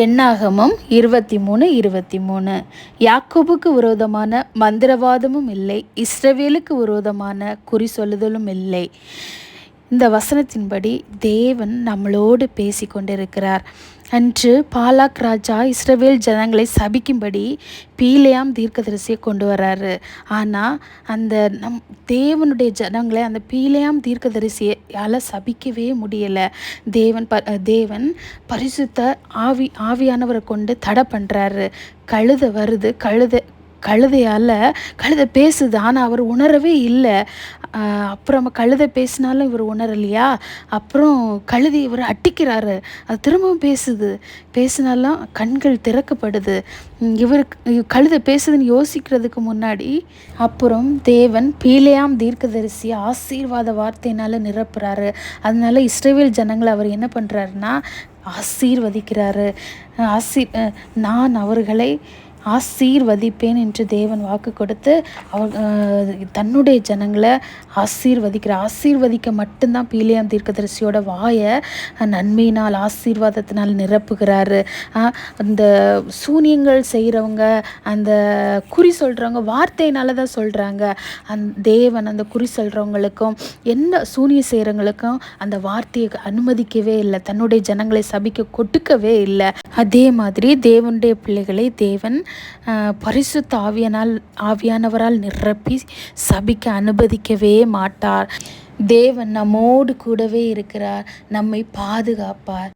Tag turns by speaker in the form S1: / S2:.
S1: என்னாகமம் 23:23. யாக்கோபுக்கு விரோதமான மந்திரவாதமும் இல்லை, இஸ்ரவேலுக்கு விரோதமான குறி சொல்லுதலும் இல்லை. இந்த வசனத்தின்படி தேவன் நம்மளோடு பேசி கொண்டிருக்கிறார். அன்று பாலாக் ராஜா இஸ்ரவேல் ஜனங்களை சபிக்கும்படி பீலேயாம் தீர்க்கதரிசியை கொண்டு வர்றாரு. ஆனால் அந்த தேவனுடைய ஜனங்களை அந்த பீலேயாம் தீர்க்கதரிசியால் சபிக்கவே முடியலை. தேவன் பரிசுத்த ஆவியானவரை கொண்டு தடை பண்ணுறாரு. கழுதை வருது, கழுதை பேசுது, ஆனால் அவர் உணரவே இல்லை. அப்புறம் கழுதை பேசினாலும் இவர் உணரலையா? அப்புறம் கழுதை இவர் அட்டிக்கிறாரு, அது திரும்பவும் பேசினாலும் கண்கள் திறக்கப்படுது. கழுதை பேசுதுன்னு யோசிக்கிறதுக்கு முன்னாடி அப்புறம் தேவன் பீலேயாம் தீர்க்கதரிசியை ஆசீர்வாத வார்த்தையினால் நிரப்புறாரு. அதனால இஸ்ரவேல் ஜனங்களை அவர் என்ன பண்ணுறாருன்னா ஆசீர்வதிக்கிறாரு. நான் அவர்களை ஆசீர்வதிப்பேன் என்று தேவன் வாக்கு கொடுத்து தன்னுடைய ஜனங்களை ஆசீர்வதிக்க மட்டும்தான் பீலேயாம் தீர்க்கதரிசியோட வாயை நன்மையினால் ஆசீர்வாதத்தினால் நிரப்புகிறாரு. அந்த சூனியங்கள் செய்கிறவங்க, அந்த குறி சொல்கிறவங்க வார்த்தையினால தான் சொல்கிறாங்க. தேவன் அந்த குறி சொல்கிறவங்களுக்கும் என்ன சூனியம் செய்கிறவங்களுக்கும் அந்த வார்த்தையை அனுமதிக்கவே இல்லை, தன்னுடைய ஜனங்களை சபிக்க கொடுக்கவே இல்லை. அதே மாதிரி தேவனுடைய பிள்ளைகளை தேவன் பரிசுத்த ஆவியானவரால் நிரப்பி சபிக்க அனுமதிக்கவே மாட்டார். தேவன் நம்மோடு கூடவே இருக்கிறார், நம்மை பாதுகாப்பார்.